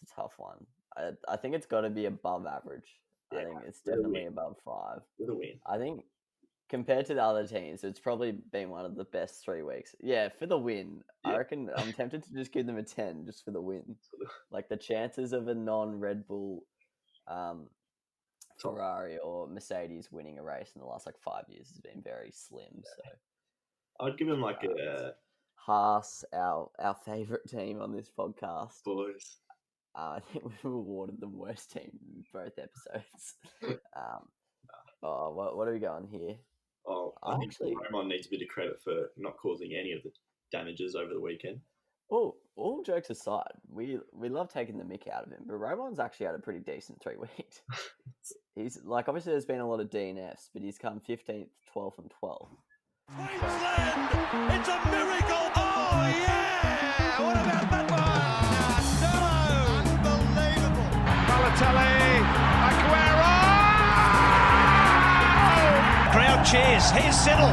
a tough one. I think it's got to be above average. Yeah, I think it's with a definitely win. above 5. With a win. I think compared to the other teams, it's probably been one of the best 3 weeks. Yeah, for the win. I Yeah. reckon I'm tempted to just give them a 10 just for the win. Like the chances of a non-Red Bull Ferrari or Mercedes winning a race in the last 5 years has been very slim. So I'd give them like a Haas, our favourite team on this podcast. boys. I think we've awarded them worst team in both episodes. What are we going here? Oh, I think Roman needs a bit of credit for not causing any of the damages over the weekend. Well, all jokes aside, we love taking the mick out of him, but Roman's actually had a pretty decent 3 weeks. He's obviously there's been a lot of DNFs, but he's come 15th, 12th, and 12th. Queensland! It's a miracle! Oh, yeah! What about that one? No! Unbelievable! Balotelli! Aguero! Crowd cheers. Here's Siddle.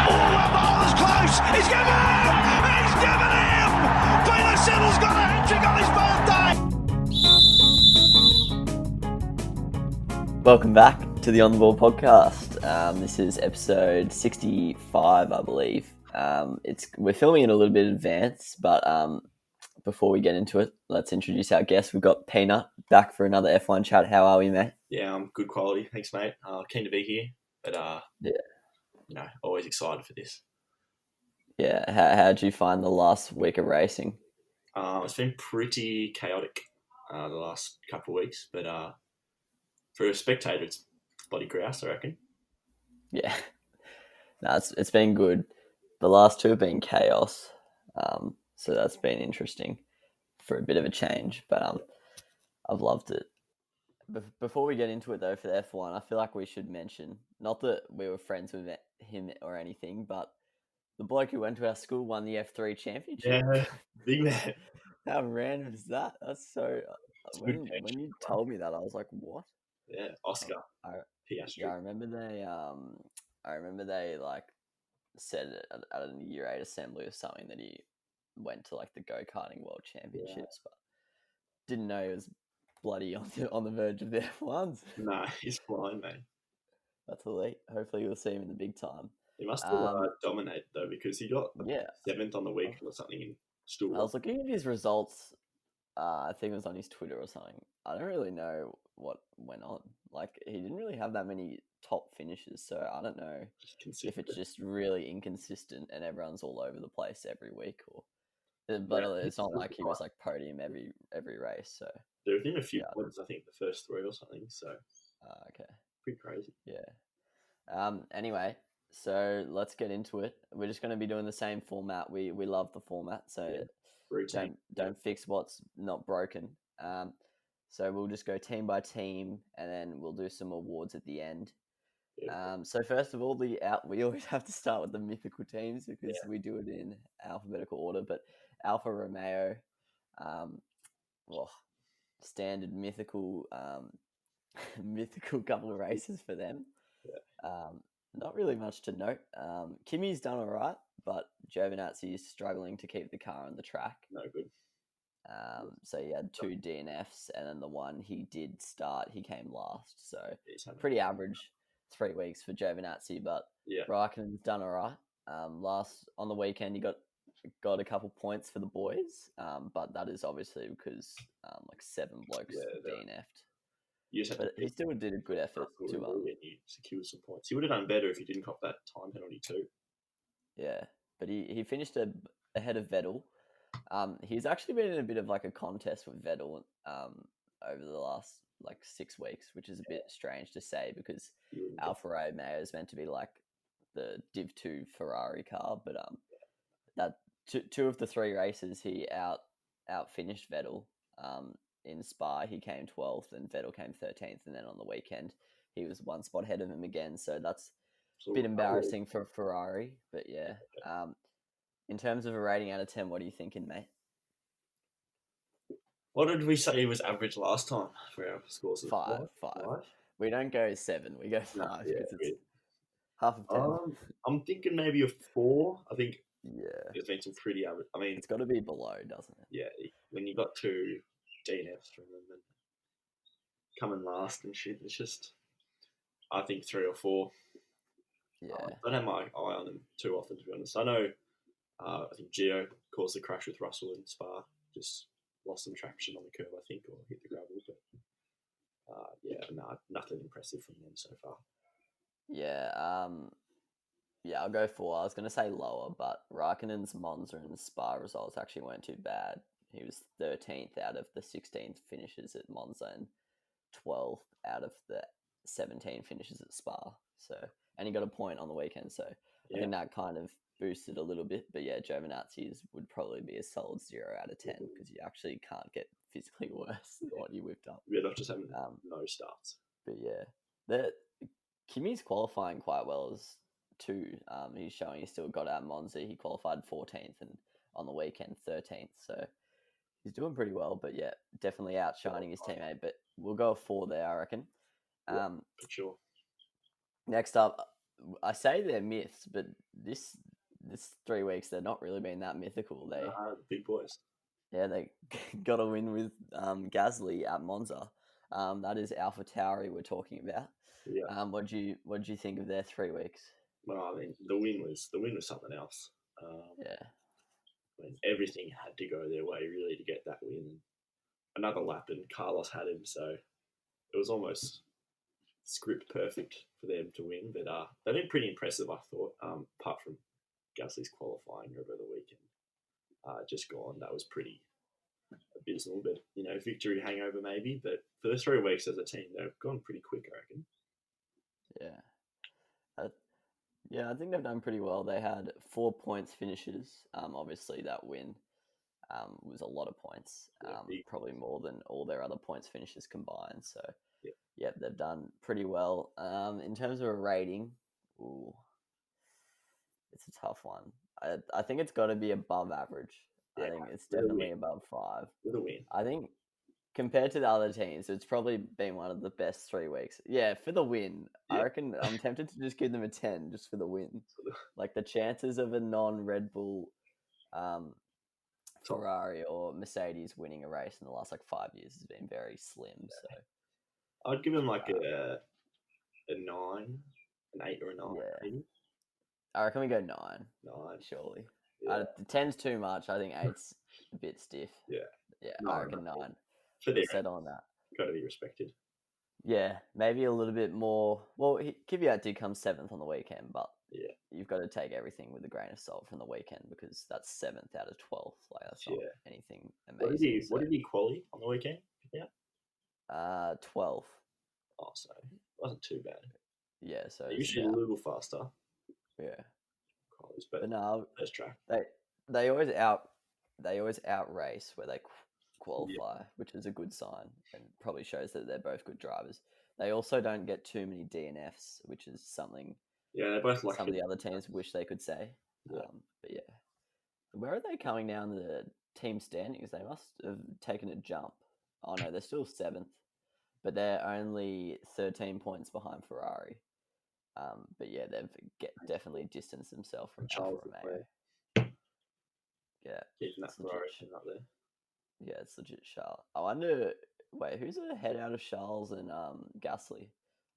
Oh, the ball is close! He's given him! He's given him! Peter Siddle's got a hat-trick on his birthday! Welcome back to the On the Ball podcast. This is episode 65, I believe. We're filming it a little bit in advance, but before we get into it, let's introduce our guest. We've got Peanut back for another F1 chat. How are we, mate? Yeah, I'm good quality. Thanks, mate. Keen to be here, but always excited for this. Yeah, how'd you find the last week of racing? It's been pretty chaotic the last couple of weeks, but for a spectator, it's bloody grouse, I reckon. Yeah, no, it's been good. The last two have been chaos, so that's been interesting for a bit of a change. But I've loved it. Before we get into it though, for the F1, I feel like we should mention, not that we were friends with him or anything, but the bloke who went to our school won the F3 championship. Yeah, big man. How random is that? That's so. When you told me that, I was like, "What?" Yeah, Oscar. Piastri. Yeah, I remember they like said at a year 8 assembly or something that he went to the go-karting world championships, but didn't know he was bloody on the verge of the F1s. Nah, he's flying, mate. That's elite. Hopefully you'll see him in the big time. He must have dominated though, because he got 7th on the week or something in school. I was looking at his results. I think it was on his Twitter or something. I don't really know what went on. He didn't really have that many top finishes, so I don't know if it's just really inconsistent and everyone's all over the place every week, but it's not like he was podium every race. So there have been a few points, I think, the first 3 or something. So okay, pretty crazy. Yeah. Anyway, so let's get into it. We're just going to be doing the same format. We love the format, so don't fix what's not broken. So we'll just go team by team, and then we'll do some awards at the end. So first of all, we always have to start with the mythical teams because we do it in alphabetical order. But Alfa Romeo, standard mythical couple of races for them. Not really much to note. Kimi's done all right, but Giovinazzi is struggling to keep the car on the track. No good. So he had 2 DNFs, and then the one he did start, he came last. So pretty average 3 weeks for Giovinazzi, but Raikkonen's done all right. On the weekend, he got a couple points for the boys, but that is obviously because 7 blokes DNF'd. But he still did a good effort to secure some points. He would have done better if he didn't cop that time penalty too. Yeah, but he finished ahead of Vettel. He's actually been in a bit of a contest with Vettel over the last 6 weeks, which is a bit strange to say because Alfa Romeo is meant to be the Div 2 Ferrari car, but that two of the 3 races he out finished Vettel. In Spa, he came 12th and Vettel came 13th. And then on the weekend, he was 1 spot ahead of him again. So that's a bit embarrassing for Ferrari. But yeah, in terms of a rating out of 10, what are you thinking, mate? What did we say was average last time for our scores? 5. We don't go 7. We go 5 because it's half of 10. I'm thinking maybe a 4. I think Yeah, There's been some pretty other. I mean, it's got to be below, doesn't it? yeah, when you got two DNFs from them and coming last and shit, it's just. I think 3 or 4. Yeah, I don't have my eye on them too often, to be honest. I know. I think Gio caused the crash with Russell in Spa. Just lost some traction on the curve, I think, or hit the gravel. But yeah, no, nothing impressive from them so far. yeah. Yeah, I'll go 4. I was going to say lower, but Raikkonen's Monza and Spa results actually weren't too bad. He was 13th out of the 16 finishes at Monza and 12th out of the 17 finishes at Spa. So, and he got a point on the weekend. So I think that kind of boosted a little bit. But yeah, Giovinazzi's would probably be a solid 0 out of 10 because you actually can't get physically worse than what you whipped up. We're not just having no starts. But yeah, Kimi's qualifying quite well as too. He's showing he still got out Monza. He qualified 14th and on the weekend 13th. So he's doing pretty well. But yeah, definitely outshining his teammate. But we'll go 4 there, I reckon. For sure. Next up, I say they're myths, but this 3 weeks they're not really been that mythical. They big boys. Yeah, they got a win with Gasly at Monza. That is AlphaTauri we're talking about. Yeah. What do you think of their 3 weeks? Well, I mean, the win was something else. Yeah. I mean, everything had to go their way really to get that win. Another lap, and Carlos had him, so it was almost script perfect for them to win. But they've been pretty impressive, I thought. Apart from Gasly's qualifying over the weekend, just gone. That was pretty abysmal. But victory hangover maybe. But for the 3 weeks as a team, they've gone pretty quick, I reckon. Yeah. Yeah, I think they've done pretty well. They had 4 points finishes. Obviously, that win was a lot of points. Probably more than all their other points finishes combined. So, yeah, they've done pretty well. In terms of a rating, it's a tough one. I think it's got to be above average. Yeah, I think it's definitely above 5. With a win. I think compared to the other teams, it's probably been one of the best 3 weeks. Yeah, for the win. Yeah. I reckon I'm tempted to just give them a 10 just for the win. Like the chances of a non-Red Bull Ferrari or Mercedes winning a race in the last 5 years has been very slim. So I'd give them a 9, an 8 or a 9. Yeah. Maybe. I reckon we go 9. 9. Surely. Yeah. 10's too much. I think 8's a bit stiff. Yeah. Yeah, I reckon 9. For their set on that. Got to be respected. Yeah, maybe a little bit more. Well, Kvyat did come 7th on the weekend, but you've got to take everything with a grain of salt from the weekend because that's 7th out of 12th. That's not anything amazing. What did he quali on the weekend? Yeah. 12th. Oh, so it wasn't too bad. Yeah, so usually a little faster. Yeah. But no, first track. They always out race where they qualify, which is a good sign and probably shows that they're both good drivers. They also don't get too many DNFs, which is something. Yeah, they're both lucky. Some of the other teams wish they could say. Yeah. But yeah, where are they coming down the team standings? They must have taken a jump. Oh no, they're still 7th, but they're only 13 points behind Ferrari. But yeah, they've definitely distanced themselves from Alfa Romeo. Yeah, keeping that Ferrari up there. Yeah, it's legit Charles. I wonder. Wait, who's ahead out of Charles and Gasly?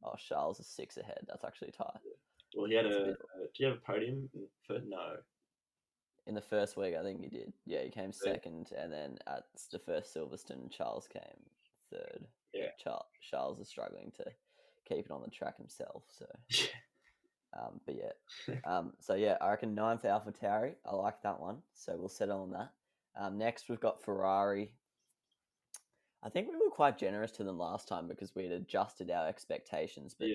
Oh, Charles is 6 ahead. That's actually tight. Well, he had do you have a podium for no? In the first week, I think he did. Yeah, he came 2nd, and then at the first Silverstone, Charles came 3rd. Yeah, Charles is struggling to keep it on the track himself. So, but yeah, so yeah, I reckon 9th AlphaTauri. I like that one. So we'll settle on that. Next, we've got Ferrari. I think we were quite generous to them last time because we had adjusted our expectations, but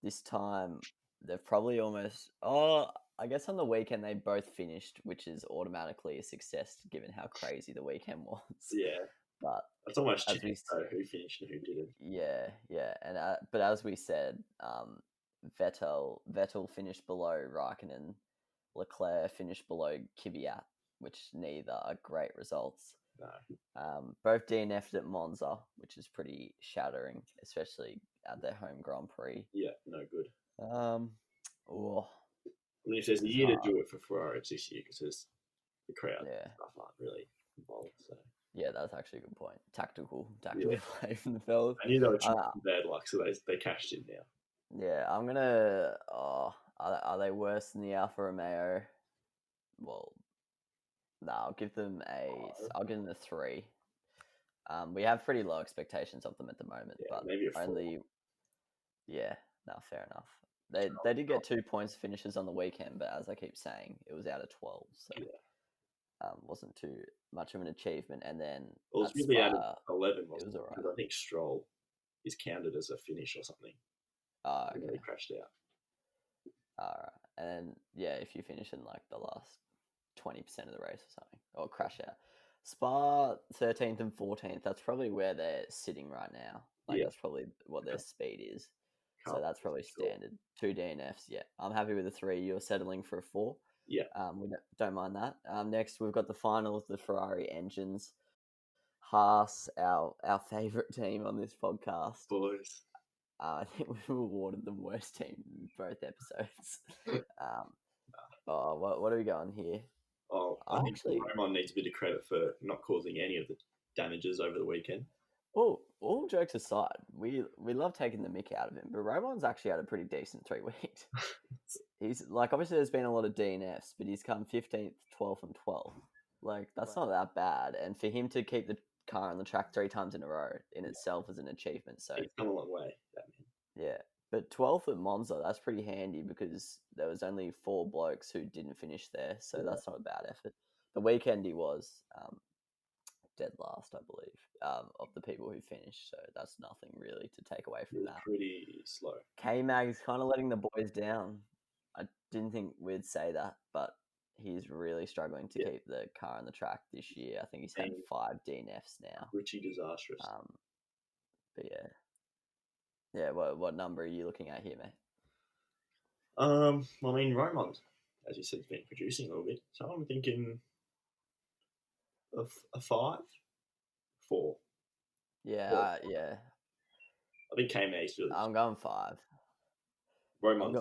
this time they've probably almost. I guess on the weekend they both finished, which is automatically a success given how crazy the weekend was. Yeah, but it's almost who finished and who didn't. Yeah, and but as we said, Vettel finished below Raikkonen, Leclerc finished below Kvyat, which neither are great results. No. Both DNF'd at Monza, which is pretty shattering, especially at their home Grand Prix. Yeah, no good. I mean, if there's a It's year to hard. do it for Ferrari, it's this year because the crowd Yeah. stuff aren't really involved. So Yeah, that's actually a good point. Tactical Yeah. play from the fellas. I knew they were trying Uh, bad luck, so they cashed in now. yeah, I'm gonna. Oh, are they worse than the Alfa Romeo? Well, no, I'll give them a 3. We have pretty low expectations of them at the moment, Yeah, but maybe a 4. only. Yeah, no, fair enough. They did get 2 points finishes on the weekend, but as I keep saying, it was out of 12, so wasn't too much of an achievement. And then It was at really Spa, out of 11, it wasn't was it? alright. Because I think Stroll is counted as a finish or something. Oh, And then okay. he crashed out. Alright. And then, yeah, if you finish in like the last 20% of the race or something, or crash out. Spa 13th and 14th, that's probably where they're sitting right now. Like, Yeah. that's probably what their speed is. So Can't that's probably sure. standard. 2 DNFs, yeah. I'm happy with a 3. You're settling for a 4. Yeah. We don't mind that. Next, we've got the finals, the Ferrari engines. Haas, our favourite team on this podcast. Boys. I think we've awarded them worst team in both episodes. What are we going here? Oh, I think Roman needs a bit of credit for not causing any of the damages over the weekend. Well, all jokes aside, we love taking the mick out of him, but Roman's actually had a pretty decent 3 weeks. He's like, obviously there's been a lot of DNFs, but he's come 15th, 12th, and 12th. Like, that's not that bad. And for him to keep the car on the track 3 times in a row in itself is an achievement. So He's come a long way, that man. yeah. But 12th at Monza, that's pretty handy because there was only 4 blokes who didn't finish there. So that's not a bad effort. The weekend he was dead last, I believe, of the people who finished. So that's nothing really to take away from that. Pretty slow. K-Mag's kind of letting the boys down. I didn't think we'd say that, but he's really struggling to keep the car on the track this year. I think he's had 5 DNFs now. Pretty disastrous. But yeah. Yeah, what number are you looking at here, mate? I mean, Roman, as you said, has been producing a little bit. So I'm thinking a 5, 4. Yeah, yeah. I think K-Mag's really. I'm going 5. Roman's.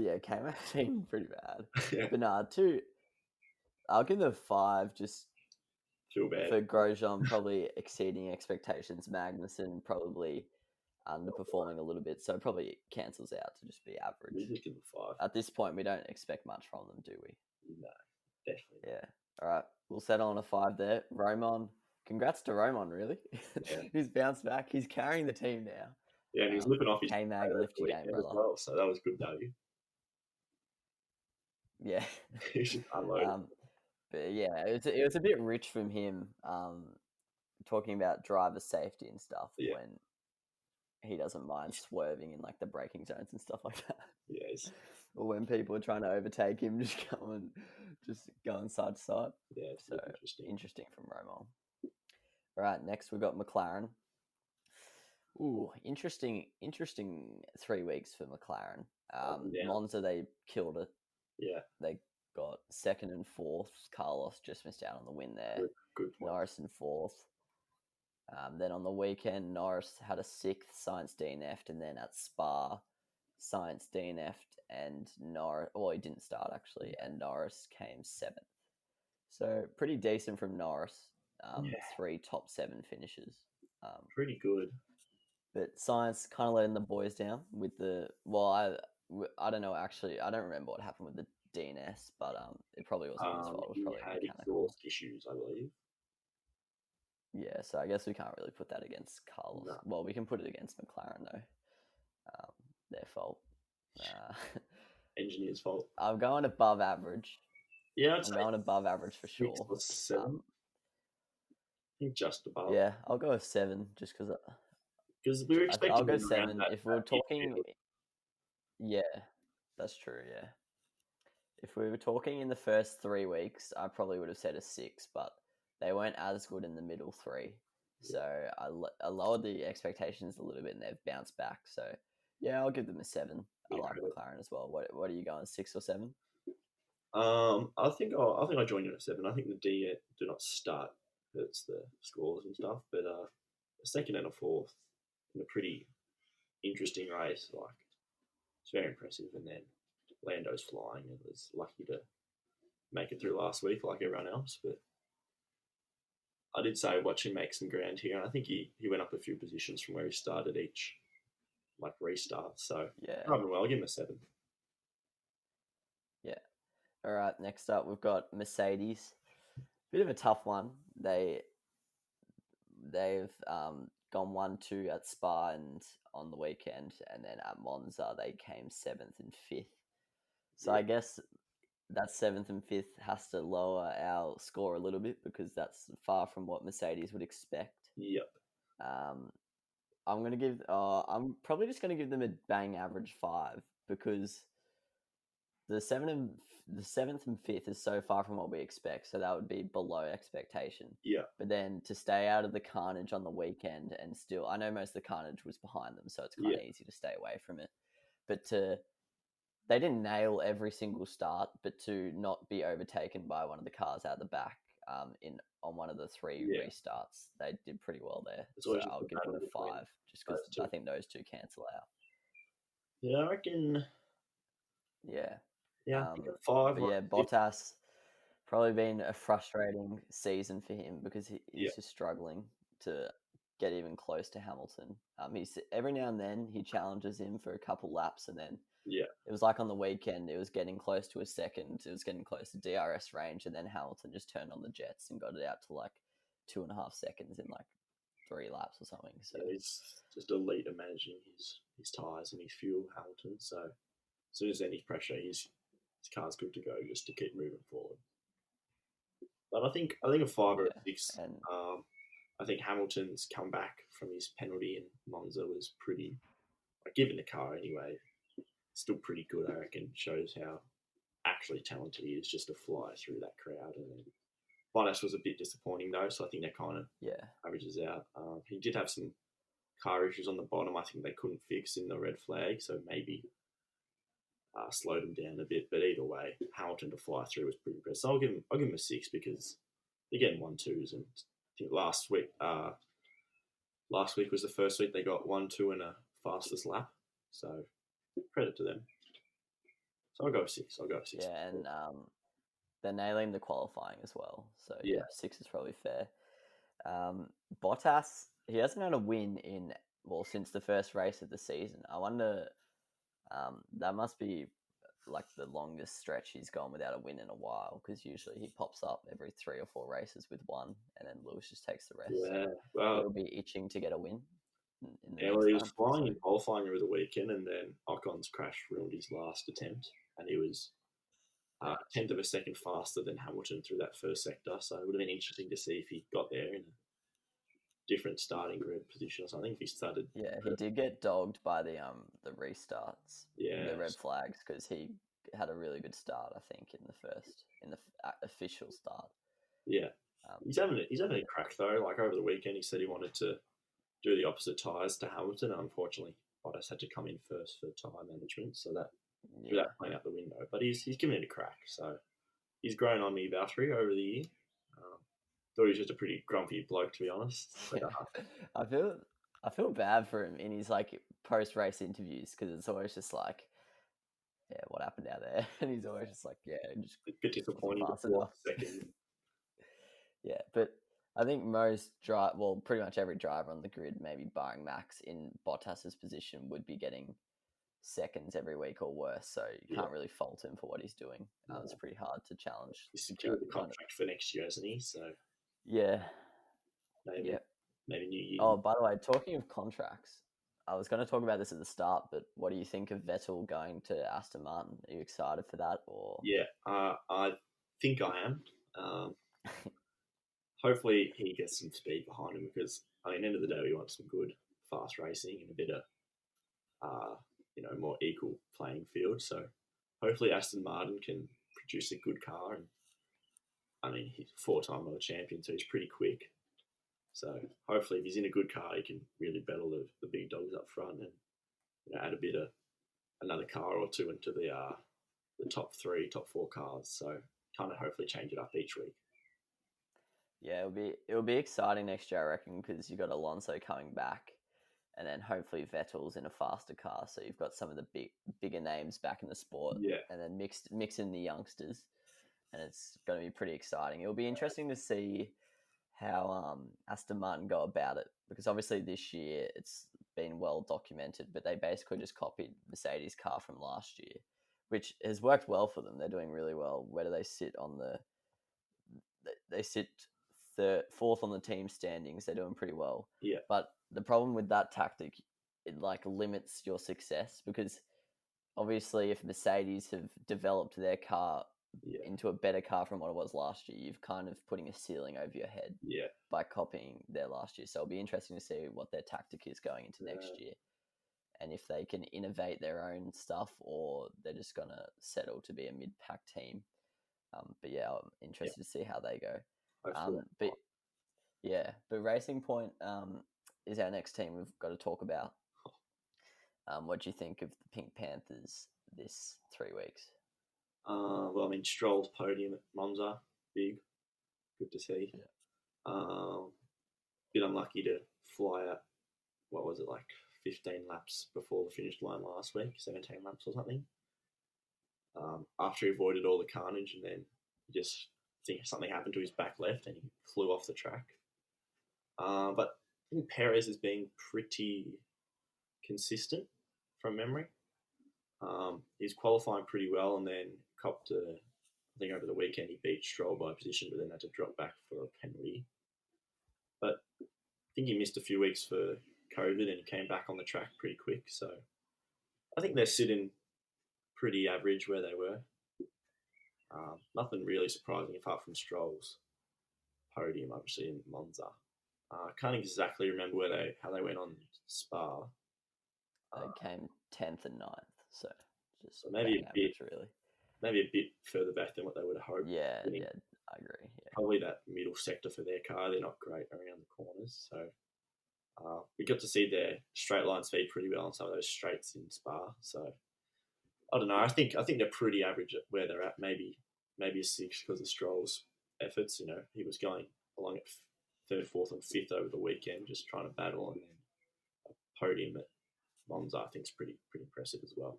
Yeah, K-Mag's been pretty bad. Yeah. But nah, 2. I'll give them 5 just feel bad for Grosjean probably exceeding expectations. Magnussen probably underperforming a little bit, so it probably cancels out to just be average. We just give them 5. At this point, we don't expect much from them, do we? No, definitely. Yeah. All right, we'll settle on a 5 there. Roman, congrats to Roman, really. Yeah. He's bounced back. He's carrying the team now. Yeah, and he's lipping off his K-Mag, lift your game, brother. as well, so that was good value. Yeah. He should unload. But yeah, it was a bit rich from him, talking about driver safety and stuff when he doesn't mind swerving in like the braking zones and stuff like that. Yes. Or when people are trying to overtake him, just going side to side. Yeah, so interesting from Roman. All right, next we've got McLaren. Ooh, interesting 3 weeks for McLaren. Monza, they killed it. Yeah. They got 2nd and 4th. Carlos just missed out on the win there. Good point. Norris in 4th. Then on the weekend, Norris had a 6th, Sainz DNF'd, and then at Spa, Sainz DNF'd and Norris, well, he didn't start actually, and Norris came 7th. So pretty decent from Norris. 3 top 7 finishes. Pretty good. But Sainz kind of letting the boys down with I don't know, actually, I don't remember what happened with the DNS, but it probably wasn't his fault. It was probably mechanical issues, I believe. Yeah, so I guess we can't really put that against Carlos. No. Well, we can put it against McLaren though. Their fault. Engineer's fault. I'm going above average. Yeah, I'm going above average for sure. 6 or 7. I think just above. Yeah, I'll go with 7 just because. Because we were expecting. I'll go 7 if we were talking. Yeah, that's true. Yeah, if we were talking in the first 3 weeks, I probably would have said a 6, but they weren't as good in the middle 3. So I lowered the expectations a little bit, and they've bounced back. So yeah, I'll give them a 7. I like McLaren as well. What are you going, 6 or 7? I think I'll join you at 7. I think the D do not start hurts the scores and stuff, but a 2nd and a 4th in a pretty interesting race, like it's very impressive. And then Lando's flying and was lucky to make it through last week like everyone else. But I did say watch him make some ground here, and I think he went up a few positions from where he started each restart. So Yeah. driving well, I'll give him a 7. Yeah. All right. Next up, we've got Mercedes. Bit of a tough one. They've gone 1-2 at Spa and on the weekend, and then at Monza they came 7th and 5th. So I guess that 7th and 5th has to lower our score a little bit because that's far from what Mercedes would expect. Yep. I'm probably just gonna give them a bang average 5 because the 7th and 5th is so far from what we expect, so that would be below expectation. Yeah. But then to stay out of the carnage on the weekend and still, I know most of the carnage was behind them, so it's kind of easy to stay away from it. But they didn't nail every single start, but to not be overtaken by one of the cars out the back on one of the 3 restarts, they did pretty well there. So I'll give them a 5, just because I think those two cancel out. Yeah, I reckon. Yeah. Yeah, I think a 5. But yeah, Bottas probably been a frustrating season for him because he's just struggling to get even close to Hamilton. He's every now and then he challenges him for a couple laps, and then it was like on the weekend it was getting close to a second, it was getting close to DRS range, and then Hamilton just turned on the jets and got it out to like 2.5 seconds in like 3 laps or something. So he's just elite at managing his tyres and his fuel, Hamilton. So as soon as any pressure, his car's good to go just to keep moving forward. But I think a 5 or a 6. And I think Hamilton's comeback from his penalty in Monza was pretty, given the car anyway, still pretty good. I reckon shows how actually talented he is just to fly through that crowd. And then Bottas was a bit disappointing though, so I think that kind of averages out. He did have some car issues on the bottom. I think they couldn't fix in the red flag, so maybe slowed him down a bit. But either way, Hamilton to fly through was pretty impressive. So I'll give him a 6 because they're getting 1-2s, and I think last week was the first week they got 1-2 in a fastest lap. So credit to them. So I'll go 6. Yeah, and they're nailing the qualifying as well. So 6 is probably fair. Bottas, he hasn't had a win since the first race of the season. I wonder, that must be like the longest stretch he's gone without a win in a while, because usually he pops up every 3 or 4 races with one, and then Lewis just takes the rest. Yeah, so well, he'll be itching to get a win. He was flying in qualifying over the weekend, and then Ocon's crash ruined his last attempt, and he was a tenth of a second faster than Hamilton through that first sector. So it would have been interesting to see if he got there in a different starting grid position or something. If he started, he did get dogged by the restarts, the red flags, because he had a really good start, I think, in the official start. Yeah, he's having a crack though. Like over the weekend, he said he wanted to do the opposite tyres to Hamilton. Unfortunately, Bottas had to come in first for tyre management, so that playing out the window. But he's given it a crack, so he's grown on me, Valtteri, over the year. Thought he was just a pretty grumpy bloke, to be honest. But, I feel bad for him in his like post race interviews, because it's always just like, what happened out there? And he's always just like, just a bit disappointing. Second. Yeah, but I think pretty much every driver on the grid, maybe barring Max, in Bottas's position would be getting seconds every week or worse. So you can't really fault him for what he's doing. It's pretty hard to challenge. He's secured the contract for next year, hasn't he? So maybe New Year. Oh, by the way, talking of contracts, I was going to talk about this at the start, but what do you think of Vettel going to Aston Martin? Are you excited for that? Or I think I am. Hopefully he gets some speed behind him, because at the end of the day we want some good fast racing and a bit of more equal playing field. So hopefully Aston Martin can produce a good car, and he's 4-time world champion, so he's pretty quick. So hopefully if he's in a good car, he can really battle the big dogs up front and add a bit of another car or two into the top 3, top 4 cars. So kind of hopefully change it up each week. Yeah, it'll be exciting next year, I reckon, because you got Alonso coming back, and then hopefully Vettel's in a faster car. So you've got some of the bigger names back in the sport, Yeah. and then mix in the youngsters, and it's going to be pretty exciting. It'll be interesting to see how Aston Martin go about it, because obviously this year it's been well documented, but they basically just copied Mercedes' car from last year, which has worked well for them. They're doing really well. Where do they sit on they sit fourth on the team standings. They're doing pretty well. Yeah. But the problem with that tactic, it like limits your success, because obviously if Mercedes have developed their car into a better car from what it was last year, you've kind of putting a ceiling over your head by copying their last year. So it'll be interesting to see what their tactic is going into next year, and if they can innovate their own stuff or they're just going to settle to be a mid-pack team. But yeah, I'm interested to see how they go. But Racing Point is our next team we've got to talk about. What do you think of the Pink Panthers this 3 weeks? Well, I mean, Stroll's podium at Monza, big, good to see. Yeah. Bit unlucky to fly out, what was it, like 15 laps before the finish line last week, 17 laps or something. After he avoided all the carnage, and then just think something happened to his back left and he flew off the track. But I think Perez is being pretty consistent from memory. He's qualifying pretty well, and then copped I think over the weekend he beat Stroll by position, but then had to drop back for a penalty. But I think he missed a few weeks for COVID and came back on the track pretty quick. So I think they're sitting pretty average where they were. Nothing really surprising apart from Stroll's podium, obviously, in Monza. I can't exactly remember how they went on Spa. They came 10th and 9th, so just maybe a bit, really. Maybe a bit further back than what they would have hoped. Yeah, I agree. Yeah. Probably that middle sector for their car, they're not great around the corners. So we got to see their straight line speed pretty well on some of those straights in Spa. So I don't know. I think they're pretty average at where they're at. Maybe a 6 because of Stroll's efforts. You know, he was going along at 3rd, 4th, and 5th over the weekend, just trying to battle, and then a podium at Monza, I think, is pretty impressive as well.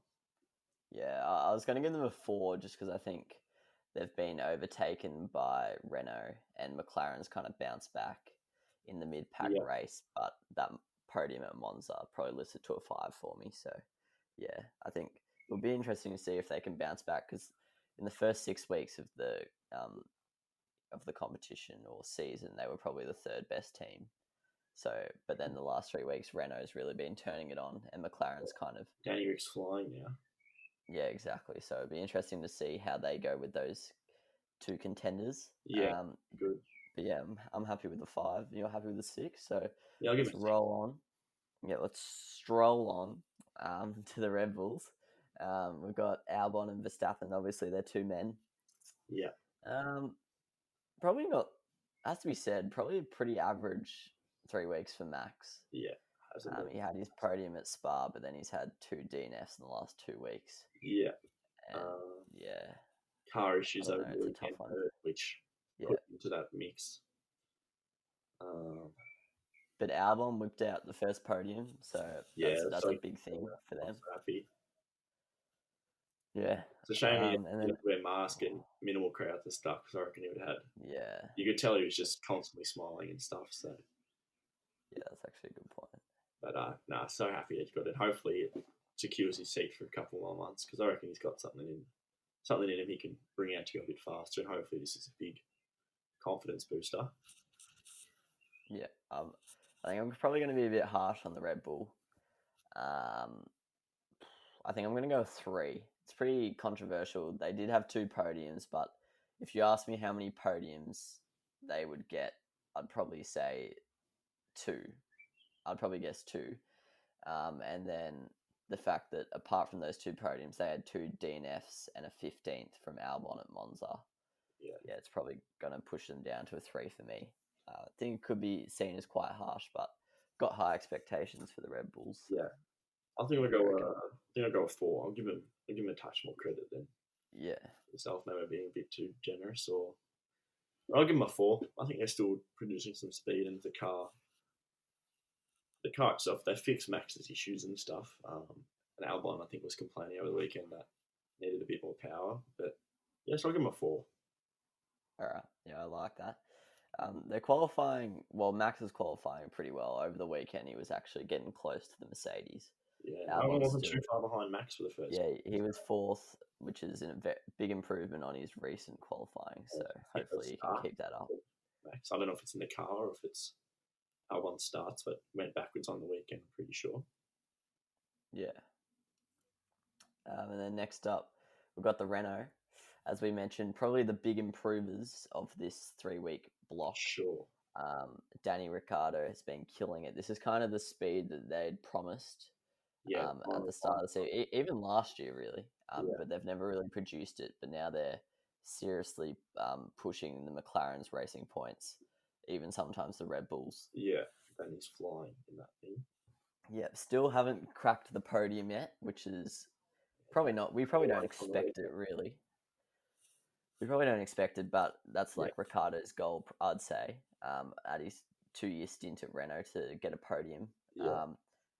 Yeah, I was going to give them a 4 just because I think they've been overtaken by Renault, and McLaren's kind of bounced back in the mid-pack race, but that podium at Monza probably listed to a 5 for me. So yeah, I think it'll be interesting to see if they can bounce back, because in the first 6 weeks of the competition or season, they were probably the 3rd best team. So, but then the last 3 weeks, Renault's really been turning it on, and McLaren's kind of Danny Rick's flying now. Yeah, exactly. So it'd be interesting to see how they go with those 2 contenders. Yeah, good. But yeah, I'm happy with the 5. You're happy with the 6. So yeah, let's roll on. Yeah, let's stroll on to the Red Bulls. We've got Albon and Verstappen. Obviously, they're 2 men. Yeah. Probably not. Has to be said. Probably a pretty average 3 weeks for Max. Yeah. He had his podium at Spa, but then he's had 2 DNFs in the last 2 weeks. Yeah. And, car issues over the weekend, which put into that mix. But Albon whipped out the first podium, so that's a big thing for them. Happy. Yeah. It's a shame he had to wear mask and minimal crowds and stuff, because I reckon he would have had. Yeah. You could tell he was just constantly smiling and stuff. So. Yeah, that's actually a good point. But so happy he's got it. Hopefully it secures his seat for a couple more months, because I reckon he's got something in him he can bring out to go a bit faster, and hopefully this is a big confidence booster. Yeah, I think I'm probably going to be a bit harsh on the Red Bull. I think I'm going to go 3. It's pretty controversial. They did have 2 podiums, but if you ask me how many podiums they would get, I'd probably say 2. I'd probably guess 2. And then the fact that apart from those 2 podiums, they had 2 DNFs and a 15th from Albon at Monza. Yeah, it's probably going to push them down to a 3 for me. I think it could be seen as quite harsh, but got high expectations for the Red Bulls. Yeah, I think I'll go with 4. I'll give him a touch more credit than myself, maybe being a bit too generous. Or I'll give him a 4. I think they're still producing some speed, and the car the car itself, they fixed Max's issues and stuff. And Albon, I think, was complaining over the weekend that needed a bit more power. But yeah, so I'll give him a 4. All right. Yeah, I like that. They're qualifying. Well, Max is qualifying pretty well. Over the weekend, he was actually getting close to the Mercedes. Yeah, Albon wasn't too far behind Max for the first. Yeah, he was 4th, which is a big improvement on his recent qualifying. So hopefully he can keep that up. Max, I don't know if it's in the car or if it's Albon starts, but went backwards on the weekend, I'm pretty sure. Yeah. And then next up, we've got the Renault. As we mentioned, probably the big improvers of this 3-week block. Sure. Danny Ricciardo has been killing it. This is kind of the speed that they'd promised at the start of the season, even last year, really. But they've never really produced it. But now they're seriously pushing the McLaren's racing points, even sometimes the Red Bulls. Yeah, Danny's flying in that thing. Yeah, still haven't cracked the podium yet, which is probably not. We probably don't expect it, really. We probably don't expect it, but that's like Ricciardo's goal, I'd say, at his 2-year stint at Renault to get a podium. Yeah.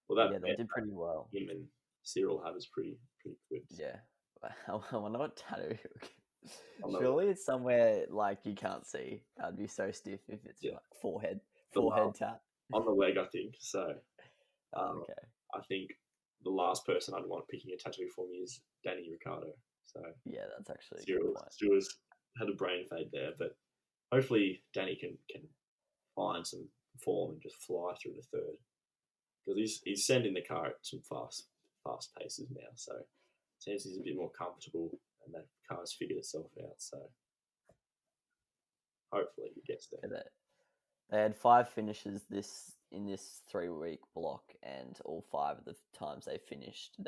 They did pretty well. Him and Cyril have is pretty good. Yeah. I wonder what tattoo. Surely it's somewhere like you can't see. That'd be so stiff if it's like forehead tat. On the leg, I think. So, okay. I think the last person I'd want picking a tattoo for me is Danny Ricciardo. So yeah, that's actually Stewart's had a brain fade there, but hopefully Danny can find some form and just fly through the third, because he's sending the car at some fast paces now. So it seems he's a bit more comfortable, and that car's figured itself out. So hopefully he gets there. They had 5 finishes in this 3-week block, and all 5 of the times they finished in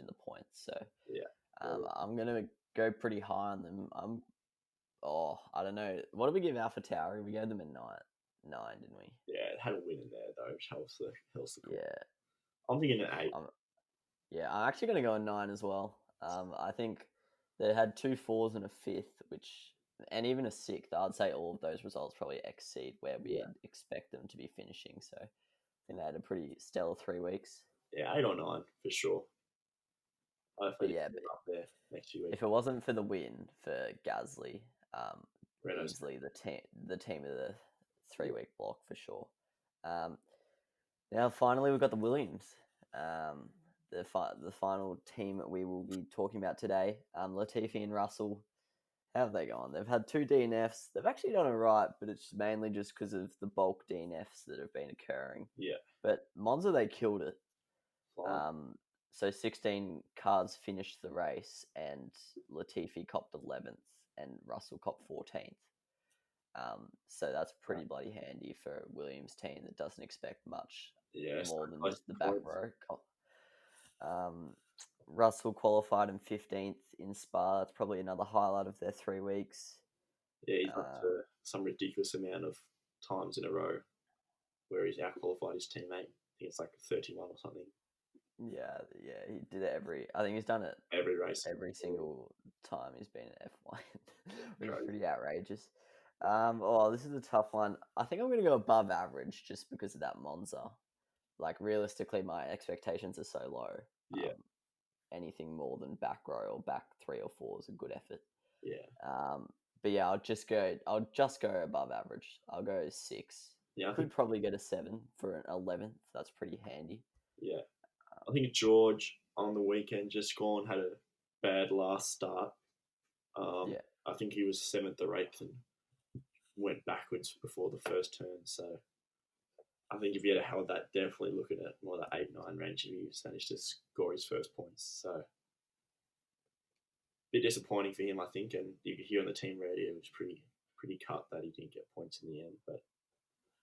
the points. So yeah. I'm gonna go pretty high on them. I don't know. What did we give AlphaTauri? We gave them a 9, didn't we? Yeah, it had a win in there though, which helps the Yeah. I'm thinking an 8. I'm actually gonna go a 9 as well. I think they had 2 4s and a 5th, and even a 6th. I'd say all of those results probably exceed where we'd expect them to be finishing. So I think they had a pretty stellar 3 weeks. Yeah, 8 or 9 for sure. Hopefully, up there next few weeks. If it wasn't for the win for Gasly, easily the team of the 3-week block for sure. Now finally we've got the Williams, the final team that we will be talking about today. Latifi and Russell. How have they gone? They've had 2 DNFs. They've actually done it right, but it's mainly just because of the bulk DNFs that have been occurring. Yeah. But Monza, they killed it. So 16 cars finished the race, and Latifi copped 11th, and Russell copped 14th. So that's pretty bloody handy for a Williams team that doesn't expect much more than just the back row. Russell qualified in 15th in Spa. That's probably another highlight of their 3 weeks. Yeah, he's up to some ridiculous amount of times in a row where he's out-qualified his teammate. I think it's like 31 or something. Yeah, he did it I think he's done it every race, every single time he's been in F1, which is pretty outrageous. This is a tough one. I think I'm going to go above average just because of that Monza. Like, realistically, my expectations are so low. Yeah. Anything more than back row or back 3 or 4 is a good effort. Yeah. But yeah, I'll just go above average. I'll go 6. Yeah, I could probably get a 7 for an 11th. That's pretty handy. Yeah. I think George on the weekend just had a bad last start. I think he was 7th or 8th and went backwards before the first turn. So I think if he had held that, definitely looking at more the 8-9 range if he managed to score his first points. So a bit disappointing for him, I think. And you could hear on the team radio it was pretty cut that he didn't get points in the end. But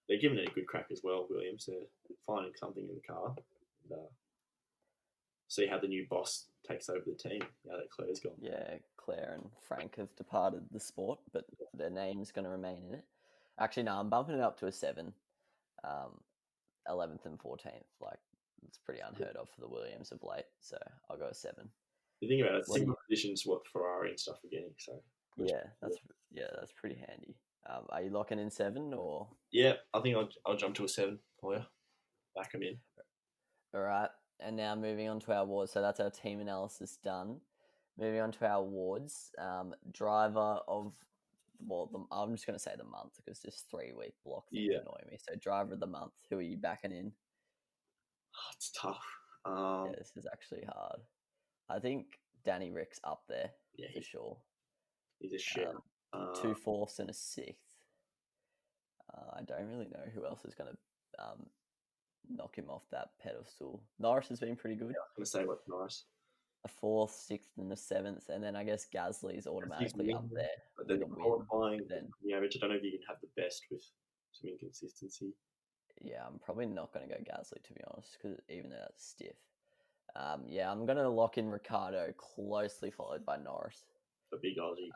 they're giving it a good crack as well, Williams. They're finding something in the car. And, see how the new boss takes over the team now that Claire's gone. Yeah, Claire and Frank have departed the sport, but their name's going to remain in it. Actually, no, I'm bumping it up to a 7. 11th and 14th. Like, it's pretty unheard of for the Williams of late, so I'll go a 7. You think about it, similar positions what Ferrari and stuff are getting. So that's pretty handy. Are you locking in 7 or? Yeah, I think I'll jump to a 7 for you. back them in. All right. And now moving on to our awards. So that's our team analysis done. Moving on to our awards. Driver of, I'm just going to say the month because this 3-week block thing's annoying me. So driver of the month, who are you backing in? Oh, it's tough. Yeah, this is actually hard. I think Danny Rick's up there for sure. He's a shout. 2 fourths and a 6th. I don't really know who else is going to knock him off that pedestal. Norris has been pretty good. Yeah, I was going to say what's Norris. A 4th, 6th, and a 7th, and then I guess Gasly's automatically up there. But then qualifying, then the average, I don't know if you can have the best with some inconsistency. Yeah, I'm probably not going to go Gasly, to be honest, because even though that's stiff. Yeah, I'm going to lock in Ricciardo, closely followed by Norris. The big Aussie.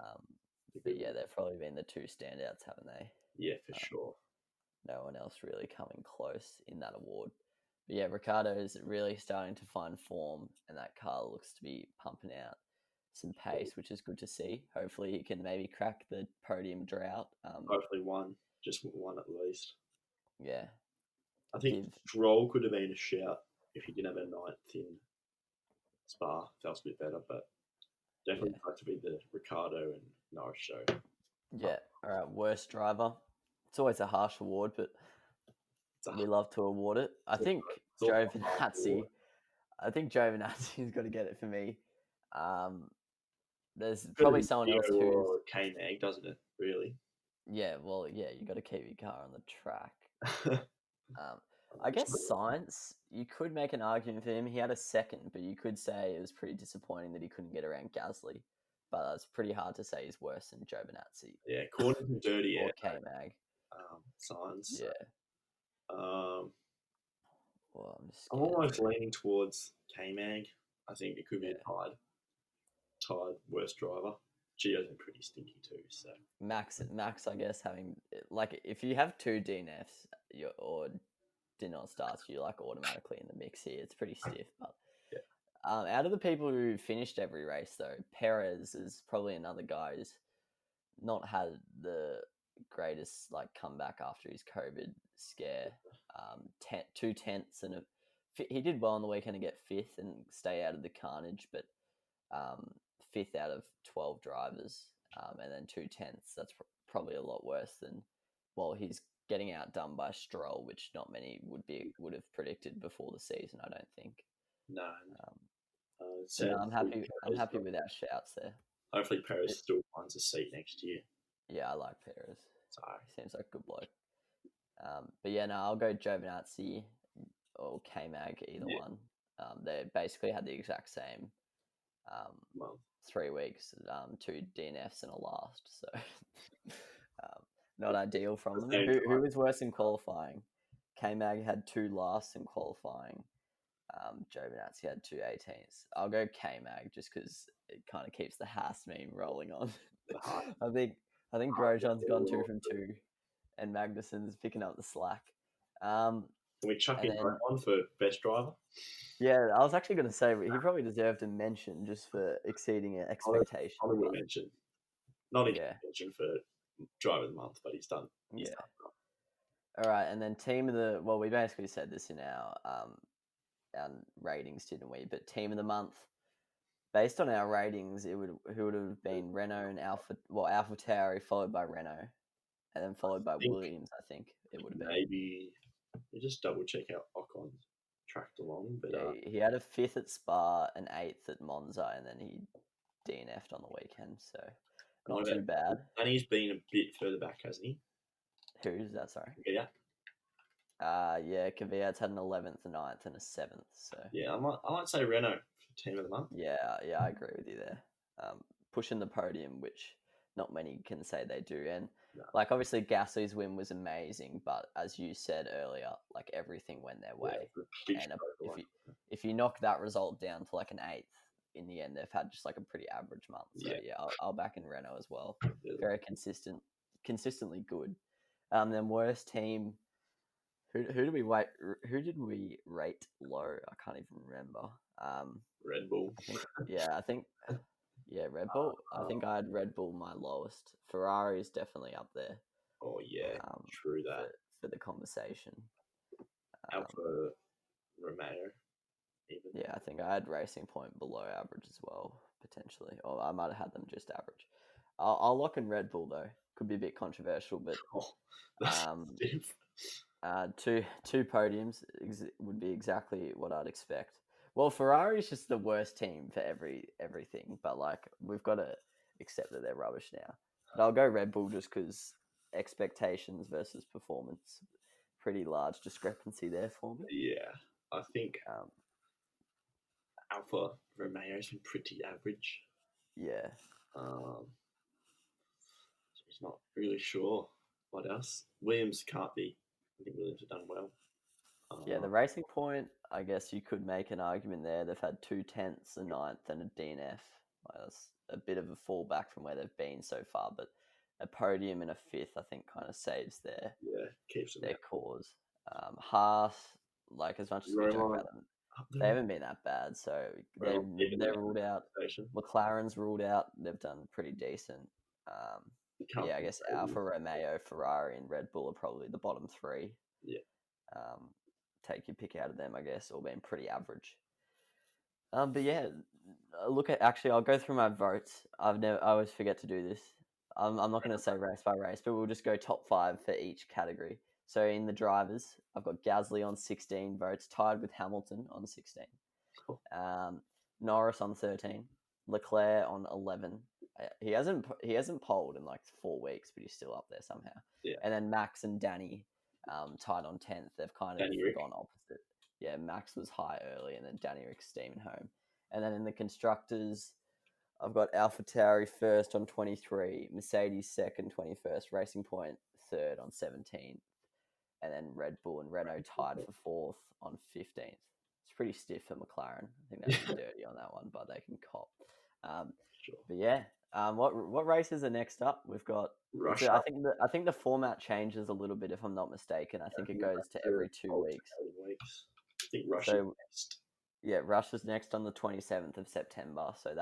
But yeah, they've probably been the 2 standouts, haven't they? Yeah, for sure. No one else really coming close in that award. But yeah, Ricciardo is really starting to find form, and that car looks to be pumping out some pace, which is good to see. Hopefully he can maybe crack the podium drought. Hopefully just one at least. Yeah. I think Stroll could have been a shout if he didn't have a 9th in Spa. That was a bit better, but definitely like to be the Ricciardo and Norris show. Yeah. All right. Worst driver. It's always a harsh award, but we love to award it. I think Giovinazzi. Has got to get it for me. There's probably someone else who's K-Mag, doesn't it? Really? Yeah. Well, yeah. You got to keep your car on the track. I guess Sainz, you could make an argument for him. He had a 2nd, but you could say it was pretty disappointing that he couldn't get around Gasly. But that's pretty hard to say he's worse than Giovinazzi. Yeah, Corners and Dirty or K-Mag. Sainz. Yeah. Well, I'm almost leaning towards K-Mag. I think it could be a tied worst driver. Gio's been pretty stinky too. So Max, I guess having if you have 2 DNFs or did not start, you're automatically in the mix here. It's pretty stiff, but out of the people who finished every race though, Perez is probably another guy who's not had the greatest comeback after his COVID scare. 2 tenths and he did well on the weekend to get 5th and stay out of the carnage, but 5th out of 12 drivers, and then 2 tenths. That's probably a lot worse than, he's getting outdone by Stroll, which not many would have predicted before the season. I don't think. No. I'm happy with our shouts there. Hopefully, Perez still finds a seat next year. Yeah, I like Perez. Sorry, he seems like a good bloke. But yeah, no, I'll go Giovinazzi or K-Mag, either one. They basically had the exact same 3 weeks, 2 DNFs and a last, so not ideal from them. Who was worse in qualifying? K-Mag had 2 lasts in qualifying. Giovinazzi had 2 18ths. I'll go K-Mag just because it kind of keeps the Haas meme rolling on. I think Grosjean's gone 2 from 2, and Magnussen's picking up the slack. Can we chuck in one for best driver? Yeah, I was actually going to say he probably deserved a mention just for exceeding expectations. I would mention, not even mention for driver of the month, but he's done. He's done. All right, and then team of the we basically said this in our ratings, didn't we? But team of the month, based on our ratings, who would have been Renault and AlphaTauri, followed by Renault, and then followed by Williams. I think it would have been. Maybe you just double check out Ocon's tracked along, but he had a 5th at Spa, an 8th at Monza, and then he DNF'd on the weekend, so not too bad. And he's been a bit further back, hasn't he? Who's that? Sorry. Yeah. Kvyat's had an 11th, a 9th, and a 7th. So yeah, I might say Renault for team of the month. Yeah, I agree with you there. Pushing the podium, which not many can say they do, and obviously Gasly's win was amazing, but as you said earlier, everything went their way. And if you knock that result down to an 8th, in the end they've had just a pretty average month. So I'll back in Renault as well. Very consistently good. Then worst team. Who did we rate? Who did we rate low? I can't even remember. Red Bull. I think Red Bull. I think I had Red Bull my lowest. Ferrari is definitely up there. Oh yeah, true that for the conversation. Yeah, I think I had Racing Point below average as well, potentially. Or I might have had them just average. I'll lock in Red Bull, though. Could be a bit controversial, but Oh, that's um, stiff. two podiums would be exactly what I'd expect. Well, Ferrari's just the worst team for everything, but like we've got to accept that they're rubbish now. But I'll go Red Bull just because expectations versus performance, pretty large discrepancy there for me. Yeah, I think Um, Alpha Romeo's been pretty average. yeah, He's not really sure what else. Williams can't be. I think Williams have done well. yeah. The Racing Point, I guess you could make an argument there. They've had 2 tenths, a ninth, and a DNF. That's a bit of a fallback from where they've been so far, but a podium and a fifth, I think, kind of saves keeps them their out. cause. Haas, like as much as we joke Roman, about them, they haven't been that bad. So they're ruled out. station. McLaren's ruled out. They've done pretty decent. Yeah, I guess Alfa Romeo, Ferrari, and Red Bull are probably the bottom three. Yeah. Take your pick out of them, I guess, all being pretty average. But yeah, look at actually, I'll go through my votes. I always forget to do this. I'm not going to say race by race, but we'll just go top 5 for each category. So in the drivers, I've got Gasly on 16 votes, tied with Hamilton on 16. Norris on 13, Leclerc on 11. He hasn't polled in like 4 weeks, but he's still up there somehow. Yeah. And then Max and Danny tied on 10th. They've kind of gone opposite. Yeah, Max was high early, and then Danny Rick's steaming home. And then in the constructors, I've got AlphaTauri first on 23, Mercedes second, 21st, Racing Point third on 17, and then Red Bull and Renault tied for fourth on 15th. It's pretty stiff for McLaren. I think they're dirty on that one, but they can cop. Sure. But yeah, what races are next up? We've got Russia. I think the format changes a little bit if I'm not mistaken. I think it goes to every 2 weeks. I think Russia's next. Yeah, Russia's next on the 27th of September. So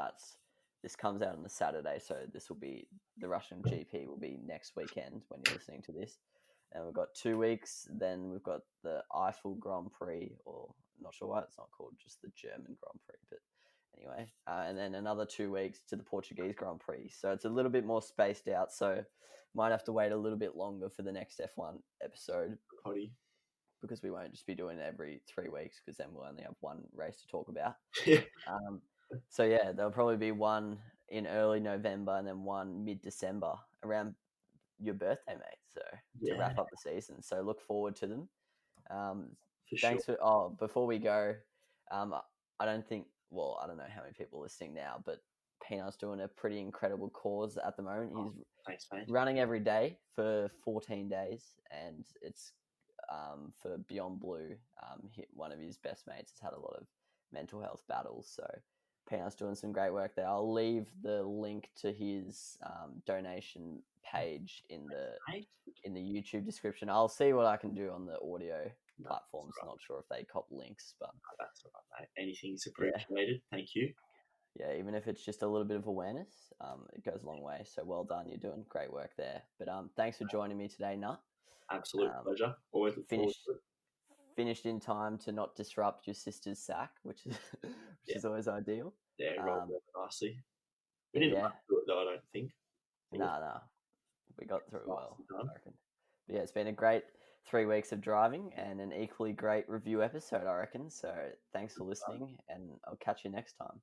this comes out on the Saturday. So this will be the Russian GP will be next weekend when you're listening to this. And we've got 2 weeks. Then we've got the Eiffel Grand Prix, or not sure why it's not called just the German Grand Prix, but anyway. And then another 2 weeks to the Portuguese Grand Prix. So it's a little bit more spaced out. So might have to wait a little bit longer for the next F1 episode. Potty. Because we won't just be doing it every 3 weeks, because then we'll only have one race to talk about. Yeah. So yeah, there'll probably be one in early November and then one mid-December around your birthday, mate. So to wrap up the season. So look forward to them. Thanks sure. Before we go, I don't know how many people are listening now, but Peanut's doing a pretty incredible cause at the moment. He's thanks, mate. running every day for 14 days, and it's for Beyond Blue. One of his best mates has had a lot of mental health battles, so Peanut's doing some great work there. I'll leave the link to his donation page in the YouTube description. I'll see what I can do on the audio platforms. Right. Not sure if they cop links, but that's all right, mate. Anything's appreciated. Yeah. Thank you. Yeah, even if it's just a little bit of awareness, it goes a long way. So well done. You're doing great work there. But thanks for joining me today, Nut. Absolute pleasure. Always look forward to it. Finished in time to not disrupt your sister's sack, which is always ideal. Yeah, rolled nicely. We didn't run through it though, I don't think. No. We got through it well, I reckon. But yeah, it's been a great 3 weeks of driving and an equally great review episode, I reckon. So thanks for listening, and I'll catch you next time.